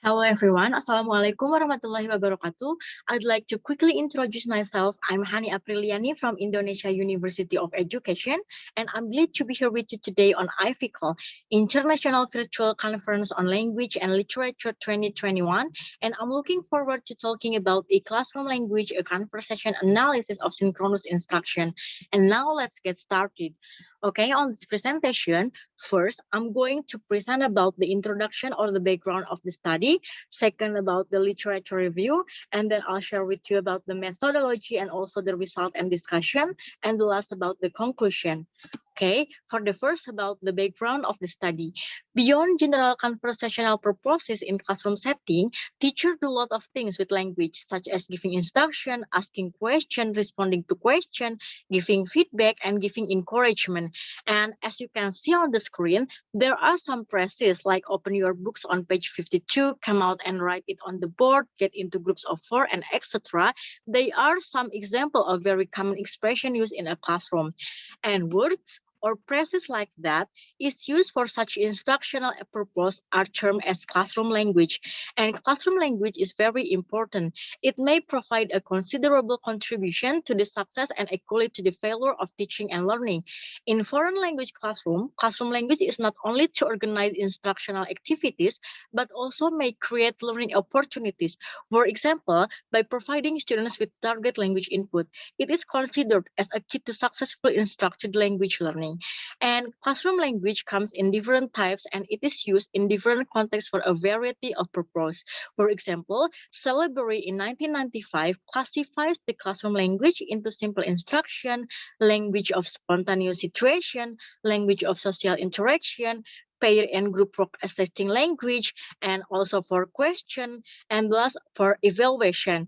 Hello everyone, Assalamualaikum warahmatullahi wabarakatuh. I'd like to quickly introduce myself. I'm Hani Apriliani from Indonesia University of Education, and I'm glad to be here with you today on IVCAL, International Virtual Conference on Language and Literature 2021, and I'm looking forward to talking about a classroom language, a conversation analysis of synchronous instruction. And now let's get started. Okay, on this presentation, first, I'm going to present about the introduction or the background of the study, second about the literature review, and then I'll share with you about the methodology and also the result and discussion, and the last about the conclusion. Okay, for the first about the background of the study. Beyond general conversational purposes in classroom setting, teachers do a lot of things with language, such as giving instruction, asking question, responding to question, giving feedback, and giving encouragement. And as you can see on the screen, there are some phrases like open your books on page 52, come out and write it on the board, get into groups of 4, and etc. They are some example of very common expression used in a classroom. And words or phrases like that is used for such instructional purpose are termed as classroom language. And classroom language is very important. It may provide a considerable contribution to the success and equally to the failure of teaching and learning. In foreign language classroom language is not only to organize instructional activities, but also may create learning opportunities. For example, by providing students with target language input, it is considered as a key to successful instructed language learning. And classroom language comes in different types and it is used in different contexts for a variety of purposes. For example, Celebrity in 1995 classifies the classroom language into simple instruction, language of spontaneous situation, language of social interaction, pair and group work assessing language, and also for question, and thus for evaluation.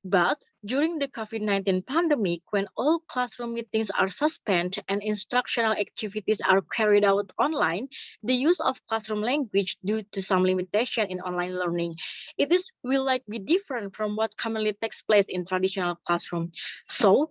But during the COVID-19 pandemic, when all classroom meetings are suspended and instructional activities are carried out online, the use of classroom language due to some limitation in online learning. Will like be different from what commonly takes place in traditional classroom. So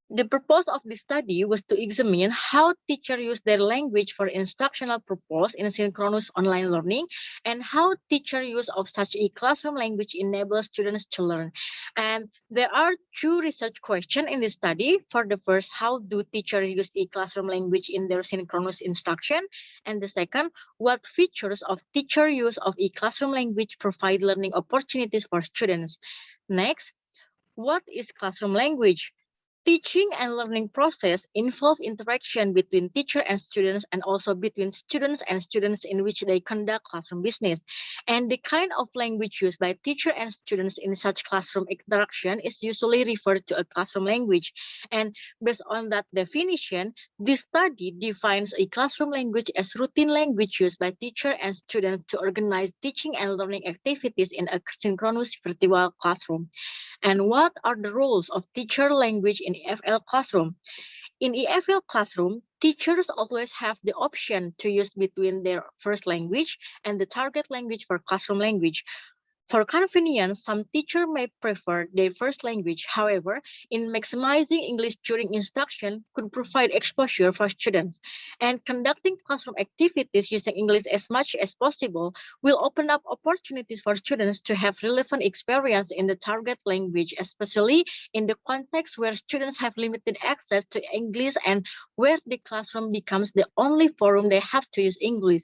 the purpose of this study was to examine how teachers use their language for instructional purpose in synchronous online learning and how teacher use of such a classroom language enables students to learn. And there are two research questions in this study. For the first, how do teachers use a classroom language in their synchronous instruction? And the second, what features of teacher use of a classroom language provide learning opportunities for students? Next, what is classroom language? Teaching and learning process involve interaction between teacher and students and also between students and students in which they conduct classroom business. And the kind of language used by teacher and students in such classroom interaction is usually referred to a classroom language. And based on that definition, this study defines a classroom language as routine language used by teacher and students to organize teaching and learning activities in a synchronous virtual classroom. And what are the roles of teacher language in EFL classroom? In EFL classroom, teachers always have the option to use between their first language and the target language for classroom language. For convenience, some teachers may prefer their first language. However, in maximizing English during instruction could provide exposure for students. And conducting classroom activities using English as much as possible will open up opportunities for students to have relevant experience in the target language, especially in the context where students have limited access to English and where the classroom becomes the only forum they have to use English.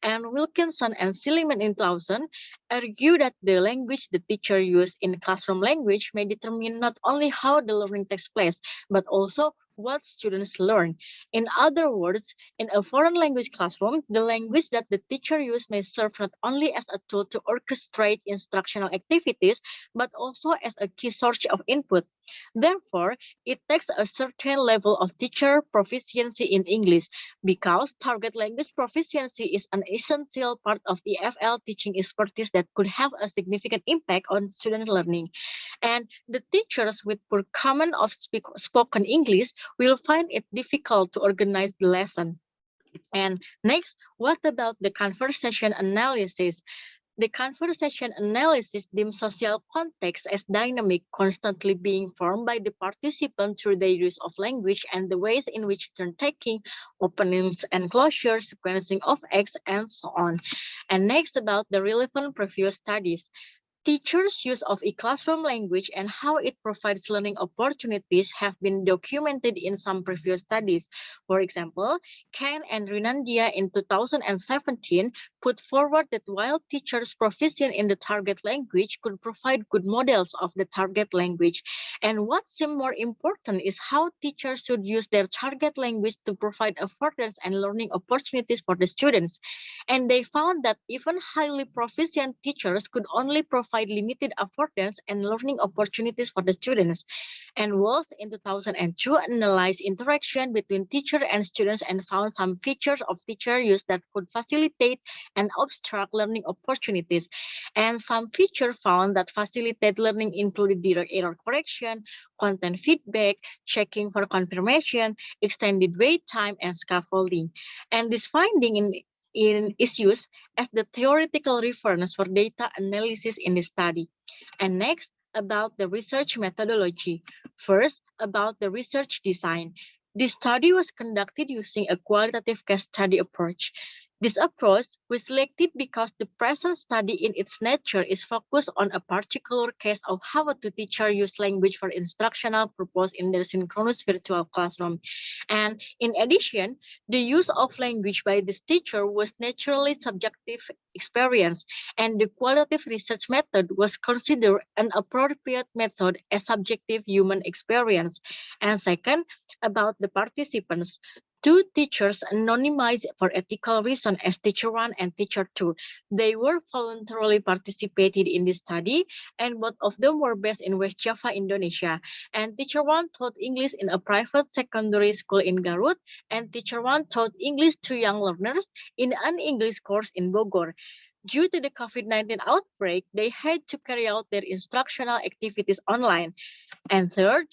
And Wilkinson and Silliman in 2000 argue that the language the teacher uses in classroom language may determine not only how the learning takes place, but also what students learn. In other words, in a foreign language classroom, the language that the teacher uses may serve not only as a tool to orchestrate instructional activities, but also as a key source of input. Therefore, it takes a certain level of teacher proficiency in English because target language proficiency is an essential part of EFL teaching expertise that could have a significant impact on student learning. And the teachers with poor command of spoken English will find it difficult to organize the lesson. And next, what about the conversation analysis? The conversation analysis deems social context as dynamic, constantly being formed by the participant through their use of language and the ways in which turn-taking, openings and closures, sequencing of acts, and so on. And next, about the relevant previous studies. Teachers' use of e-classroom language and how it provides learning opportunities have been documented in some previous studies. For example, Ken and Rinandia in 2017 put forward that while teachers proficient in the target language could provide good models of the target language. And what seemed more important is how teachers should use their target language to provide affordance and learning opportunities for the students. And they found that even highly proficient teachers could only provide limited affordance and learning opportunities for the students. And Walls in 2002 analyzed interaction between teacher and students and found some features of teacher use that could facilitate and obstruct learning opportunities. And some features found that facilitate learning included direct error correction, content feedback, checking for confirmation, extended wait time, and scaffolding. And this finding is used as the theoretical reference for data analysis in the study. And next, about the research methodology. First, about the research design. This study was conducted using a qualitative case study approach. This approach was selected because the present study in its nature is focused on a particular case of how a teacher use language for instructional purpose in their synchronous virtual classroom. And in addition, the use of language by this teacher was naturally subjective experience, and the qualitative research method was considered an appropriate method as subjective human experience. And second, about the participants. Two teachers anonymized for ethical reasons as teacher 1 and teacher 2. They were voluntarily participated in this study, and both of them were based in West Java, Indonesia. And teacher 1 taught English in a private secondary school in Garut, and teacher 1 taught English to young learners in an English course in Bogor. Due to the COVID-19 outbreak, they had to carry out their instructional activities online. And third,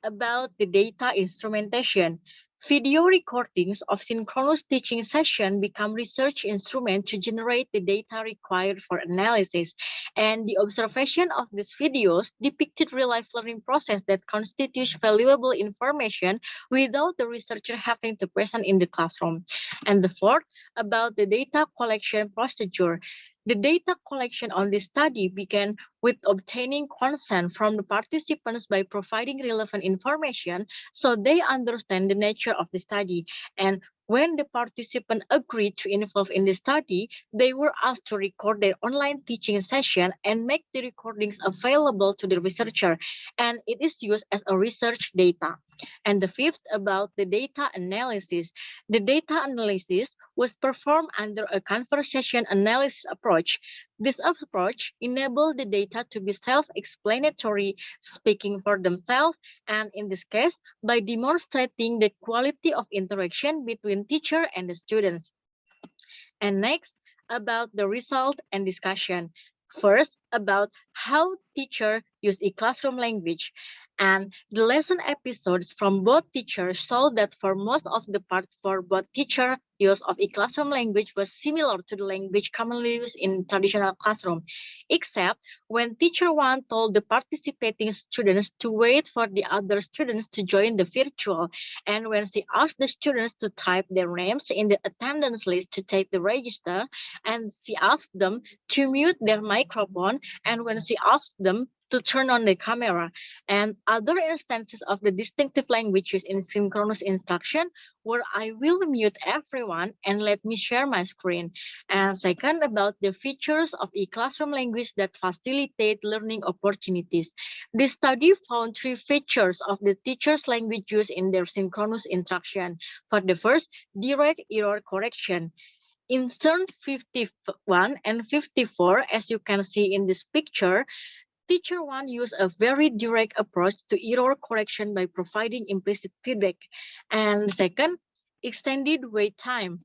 about the data instrumentation. Video recordings of synchronous teaching session become research instrument to generate the data required for analysis. And the observation of these videos depicted real-life learning process that constitutes valuable information without the researcher having to present in the classroom. And the fourth, about the data collection procedure. The data collection on this study began with obtaining consent from the participants by providing relevant information so they understand the nature of the study. And when the participant agreed to involve in the study, they were asked to record their online teaching session and make the recordings available to the researcher. And it is used as a research data. And the fifth, about the data analysis. The data analysis was performed under a conversation analysis approach. This approach enabled the data to be self-explanatory, speaking for themselves, and in this case, by demonstrating the quality of interaction between teacher and the students. And next, about the result and discussion. First, about how teacher use e-classroom language. And the lesson episodes from both teachers show that for most of the part for both teacher, use of e-classroom language was similar to the language commonly used in traditional classroom, except when teacher 1 told the participating students to wait for the other students to join the virtual, and when she asked the students to type their names in the attendance list to take the register, and she asked them to mute their microphone, and when she asked them to turn on the camera. And other instances of the distinctive languages in synchronous instruction where I will mute everyone and let me share my screen. And second, about the features of e-classroom language that facilitate learning opportunities. This study found 3 features of the teacher's language used in their synchronous instruction. For the first, direct error correction. In turn 51 and 54, as you can see in this picture, teacher 1 used a very direct approach to error correction by providing implicit feedback. And second, extended wait time.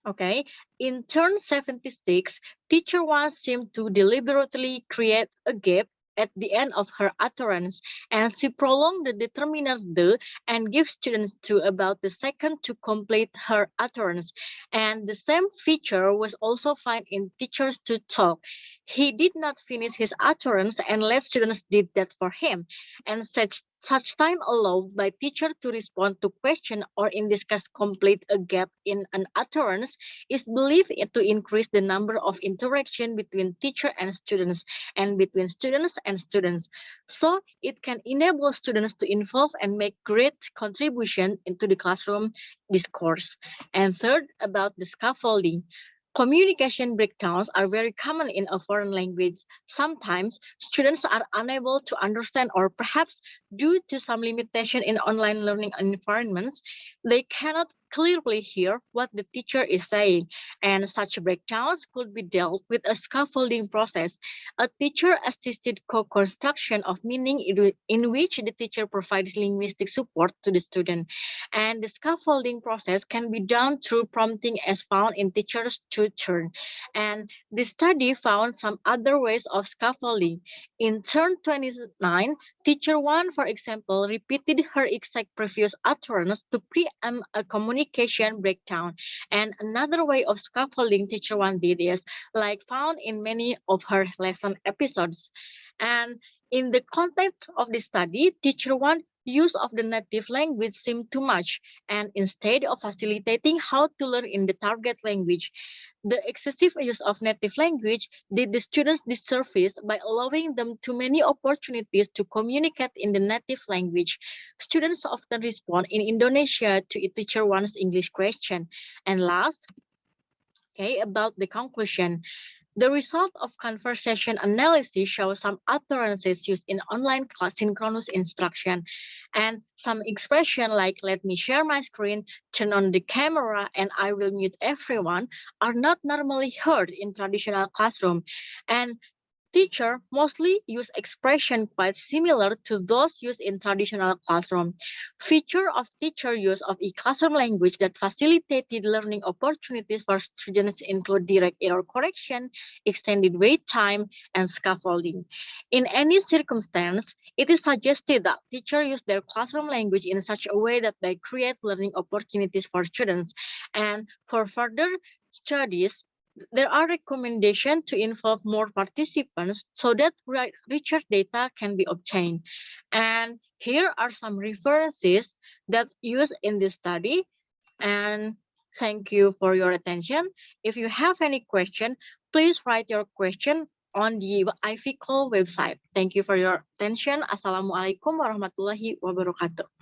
Okay, in turn 76, teacher 1 seemed to deliberately create a gap at the end of her utterance, and she prolonged the determiner the and gives students to about the second to complete her utterance. And the same feature was also found in teachers to talk. He did not finish his utterance and let students did that for him. And such time allowed by teacher to respond to question or in this case complete a gap in an utterance is believed to increase the number of interaction between teacher and students and between students and students. So it can enable students to involve and make great contribution into the classroom discourse. And third, about the scaffolding. Communication breakdowns are very common in a foreign language. Sometimes students are unable to understand, or perhaps due to some limitation in online learning environments, they cannot clearly hear what the teacher is saying. And such breakdowns could be dealt with a scaffolding process, a teacher-assisted co-construction of meaning in which the teacher provides linguistic support to the student. And the scaffolding process can be done through prompting as found in teacher's tutor. And the study found some other ways of scaffolding. In turn 29, teacher 1, for example, repeated her exact previous utterance to preempt a communication breakdown. And another way of scaffolding teacher 1 did is like found in many of her lesson episodes. And in the context of the study, teacher 1 use of the native language seemed too much, and instead of facilitating how to learn in the target language, the excessive use of native language did the students disservice by allowing them too many opportunities to communicate in the native language. Students often respond in Indonesia to a teacher one's English question. And last, okay, about the conclusion. The result of conversation analysis shows some utterances used in online class synchronous instruction, and some expression like "let me share my screen," "turn on the camera," and "I will mute everyone" are not normally heard in traditional classroom. And teacher mostly use expression quite similar to those used in traditional classroom. Feature of teacher use of e-classroom language that facilitated learning opportunities for students include direct error correction, extended wait time, and scaffolding. In any circumstance, it is suggested that teachers use their classroom language in such a way that they create learning opportunities for students. And for further studies, there are recommendations to involve more participants so that richer data can be obtained. And here are some references that used in this study. And thank you for your attention. If you have any question, please write your question on the IVCall website. Thank you for your attention. Assalamualaikum warahmatullahi wabarakatuh.